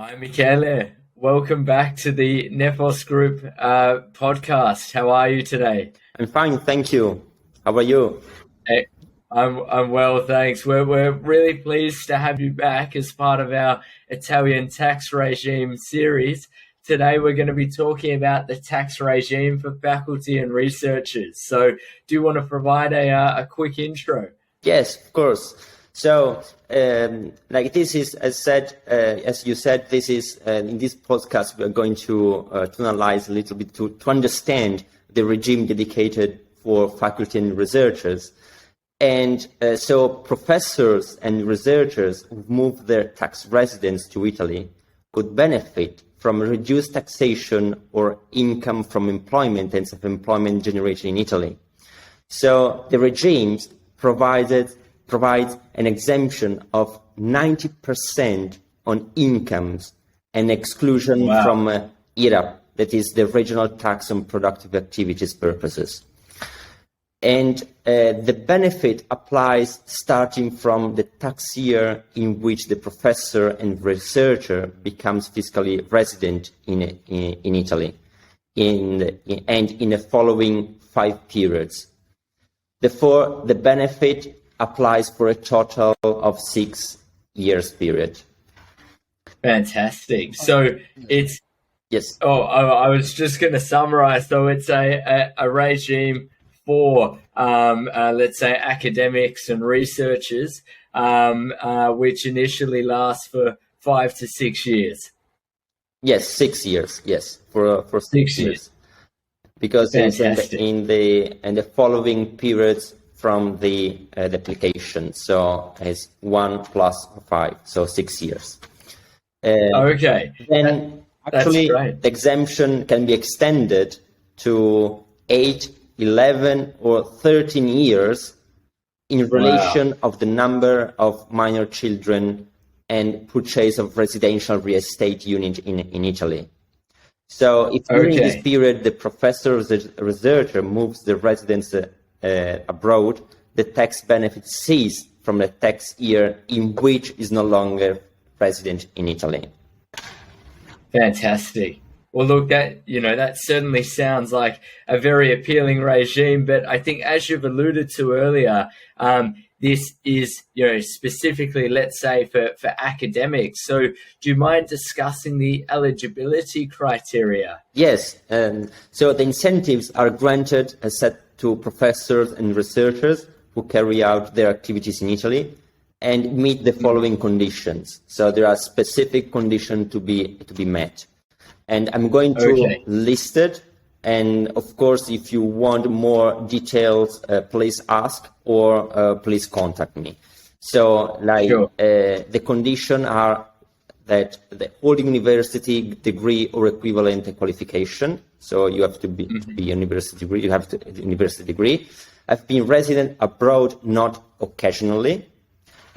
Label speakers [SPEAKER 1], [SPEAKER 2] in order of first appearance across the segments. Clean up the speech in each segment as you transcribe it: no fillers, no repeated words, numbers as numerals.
[SPEAKER 1] Hi, Michele. Welcome back to the Nephos Group podcast. How are you today?
[SPEAKER 2] I'm fine, thank you. How are you?
[SPEAKER 1] Hey, I'm well, thanks. We're really pleased to have you back as part of our Italian tax regime series. Today we're going to be talking about the tax regime for faculty and researchers. So, do you want to provide a quick intro?
[SPEAKER 2] Yes, of course. So, this is, as you said, this is in this podcast we are going to analyze a little bit to understand the regime dedicated for faculty and researchers. And so professors and researchers who move their tax residence to Italy could benefit from reduced taxation or income from employment and self-employment generated in Italy. So the regime provides an exemption of 90% on incomes and exclusion from IRAP, that is the regional tax on productive activities purposes. And the benefit applies starting from the tax year in which the professor and researcher becomes fiscally resident in Italy, and in the following 5 periods. Therefore, the benefit applies for a total of 6 years period.
[SPEAKER 1] Fantastic. So it's
[SPEAKER 2] yes.
[SPEAKER 1] I was just going to summarize. So it's a regime for, let's say, academics and researchers, which initially lasts for 5 to 6 years.
[SPEAKER 2] Yes, 6 years. Yes, for 6 years. Because it's in the following periods from the application. So it's 1 plus 5, so 6 years.
[SPEAKER 1] Okay.
[SPEAKER 2] Then actually the exemption can be extended to 8, 11 or 13 years in relation of the number of minor children and purchase of residential real estate unit in Italy. So if during this period the professor or the researcher moves the residence abroad, the tax benefit ceases from the tax year in which is no longer resident in Italy.
[SPEAKER 1] Fantastic. Well, look, that certainly sounds like a very appealing regime, but I think as you've alluded to earlier, this is, specifically, let's say, for academics. So do you mind discussing the eligibility criteria?
[SPEAKER 2] Yes. So the incentives are granted as set to professors and researchers who carry out their activities in Italy and meet the following conditions. So there are specific conditions to be met. And I'm going to list it. And of course, if you want more details, please ask or please contact me. So the conditions are that the holding university degree or equivalent qualification. So you have to be university degree. You have the university degree. I've been resident abroad, not occasionally.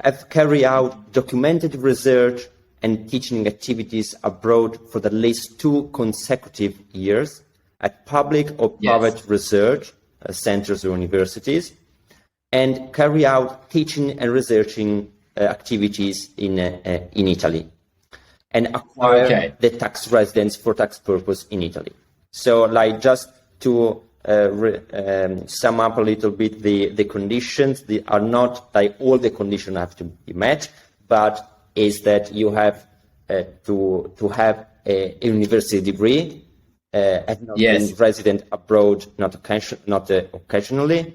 [SPEAKER 2] I've carried out documented research and teaching activities abroad for at least 2 consecutive years at public or private research centers or universities, and carry out teaching and researching activities in Italy, and acquire the tax residence for tax purpose in Italy. So, just to sum up a little bit the conditions, they are not all the conditions have to be met, but is that you have to have a university degree, have not been resident abroad, not occasionally,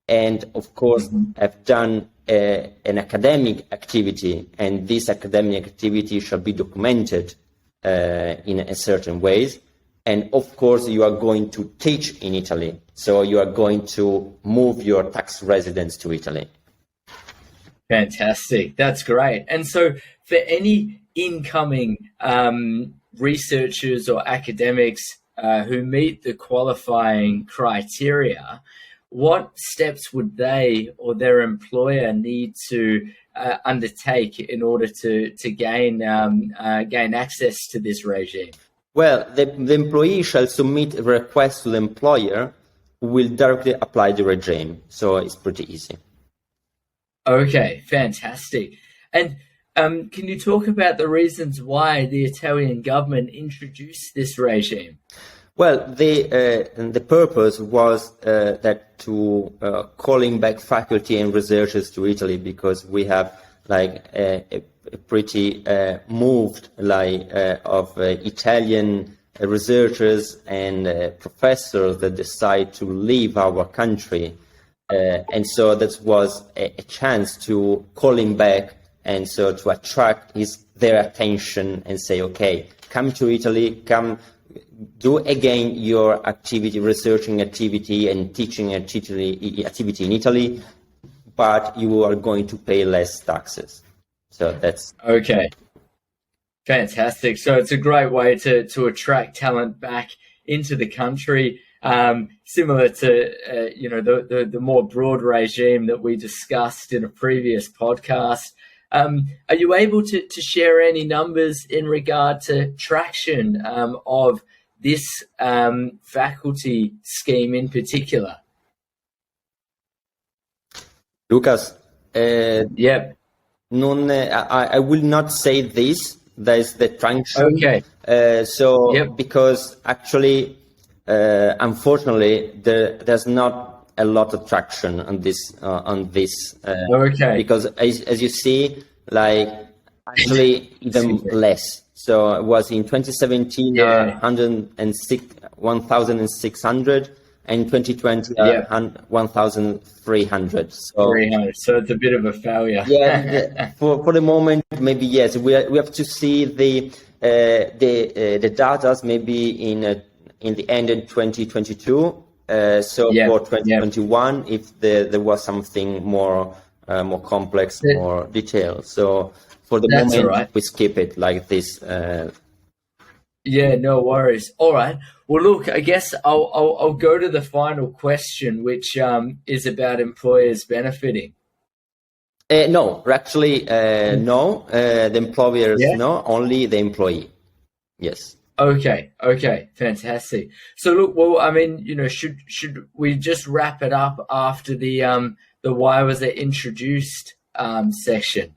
[SPEAKER 2] and of course have done an academic activity, and this academic activity shall be documented in a certain ways. And of course, you are going to teach in Italy, so you are going to move your tax residence to Italy.
[SPEAKER 1] Fantastic. That's great. And so for any incoming researchers or academics who meet the qualifying criteria, what steps would they or their employer need to undertake in order to gain access to this regime?
[SPEAKER 2] Well, the employee shall submit a request to the employer who will directly apply the regime. So it's pretty easy.
[SPEAKER 1] Okay, fantastic. And Can you talk about the reasons why the Italian government introduced this regime?
[SPEAKER 2] Well, the purpose was that to calling back faculty and researchers to Italy, because we have like a pretty moved of Italian researchers and professors that decide to leave our country, and so that was a chance to calling back, and so to attract their attention and say, okay, come to Italy, come. Do again your activity, researching activity and teaching activity in Italy, but you are going to pay less taxes. So that's
[SPEAKER 1] okay. Fantastic. So it's a great way to attract talent back into the country, similar to the more broad regime that we discussed in a previous podcast. Are you able to share any numbers in regard to traction of this faculty scheme in particular?
[SPEAKER 2] Lucas,
[SPEAKER 1] Yep.
[SPEAKER 2] I will not say this. There's the traction.
[SPEAKER 1] Okay.
[SPEAKER 2] Because actually, unfortunately, there's not a lot of traction on this.
[SPEAKER 1] Okay.
[SPEAKER 2] Because as you see, like actually even less. So it was in 2017, 1,600, and 2020, 1,300. So
[SPEAKER 1] 300. So it's a bit of a failure.
[SPEAKER 2] Yeah, for the moment, maybe yes. We have to see the data maybe in the end of 2022. For 2021, if there was something more complex, more detailed. So for the moment,
[SPEAKER 1] right.
[SPEAKER 2] we skip it like this.
[SPEAKER 1] Yeah, no worries. All right. Well, look, I guess I'll go to the final question, which is about employers benefiting.
[SPEAKER 2] No, actually, no. The employers, no. Only the employee. Yes.
[SPEAKER 1] Okay. Fantastic. So look, well, I mean, should we just wrap it up after the why was it introduced section?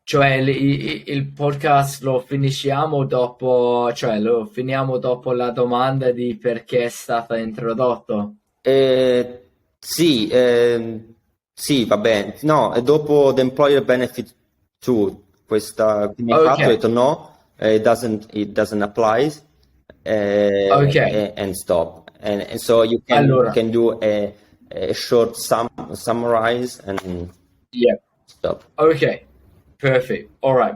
[SPEAKER 1] Cioè il podcast lo finiamo dopo la domanda di perché è stata introdotto?
[SPEAKER 2] Sì, va bene. No, dopo the employer benefit too, questa come hai fatto, ho detto no, it doesn't apply, and stop. And so you can do a short summarize and stop.
[SPEAKER 1] Okay. Perfect. All right.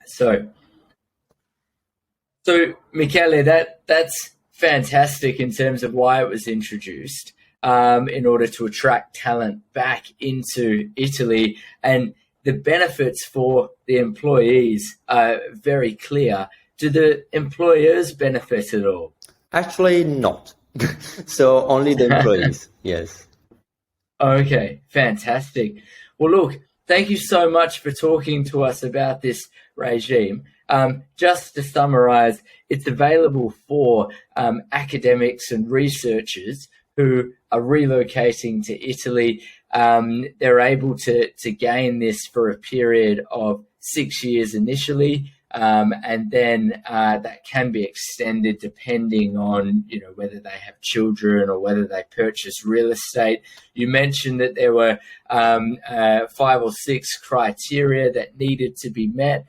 [SPEAKER 1] So Michele, that's fantastic in terms of why it was introduced, in order to attract talent back into Italy, and the benefits for the employees are very clear. Do the employers benefit at all?
[SPEAKER 2] Actually, not. So only the employees. Yes.
[SPEAKER 1] Okay. Fantastic. Well, look. Thank you so much for talking to us about this regime. Just to summarize, it's available for academics and researchers who are relocating to Italy. They're able to gain this for a period of 6 years initially, and then that can be extended depending on whether they have children or whether they purchase real estate. You mentioned that there were 5 or 6 criteria that needed to be met,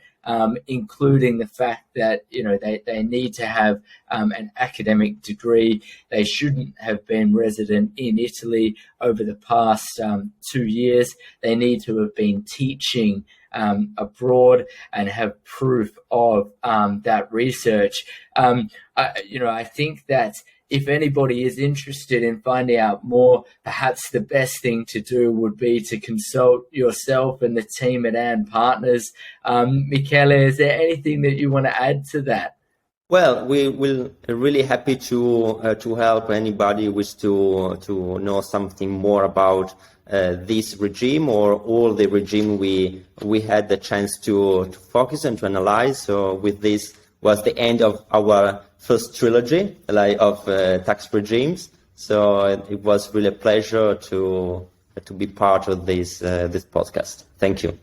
[SPEAKER 1] including the fact that they need to have an academic degree. They shouldn't have been resident in Italy over the past 2 years. They need to have been teaching abroad and have proof of that research. I think that if anybody is interested in finding out more, perhaps the best thing to do would be to consult yourself and the team at AndPartners. Michele, is there anything that you want to add to that?
[SPEAKER 2] Well, we will really happy to help anybody who wishes to know something more about this regime or all the regime we had the chance to focus and to analyze. So with this was the end of our first trilogy of tax regimes. So it was really a pleasure to to be part of this podcast. Thank you.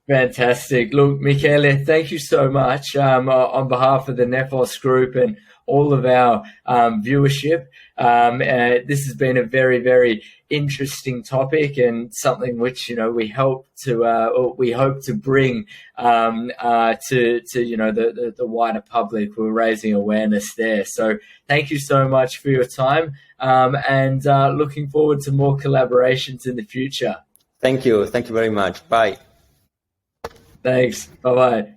[SPEAKER 1] Fantastic. Look, Michele, thank you so much on behalf of the Nephos Group and all of our viewership. This has been a very, very interesting topic and something which we hope to bring to the wider public. We're raising awareness there. So thank you so much for your time, and looking forward to more collaborations in the future.
[SPEAKER 2] Thank you very much. Bye.
[SPEAKER 1] Thanks. Bye-bye.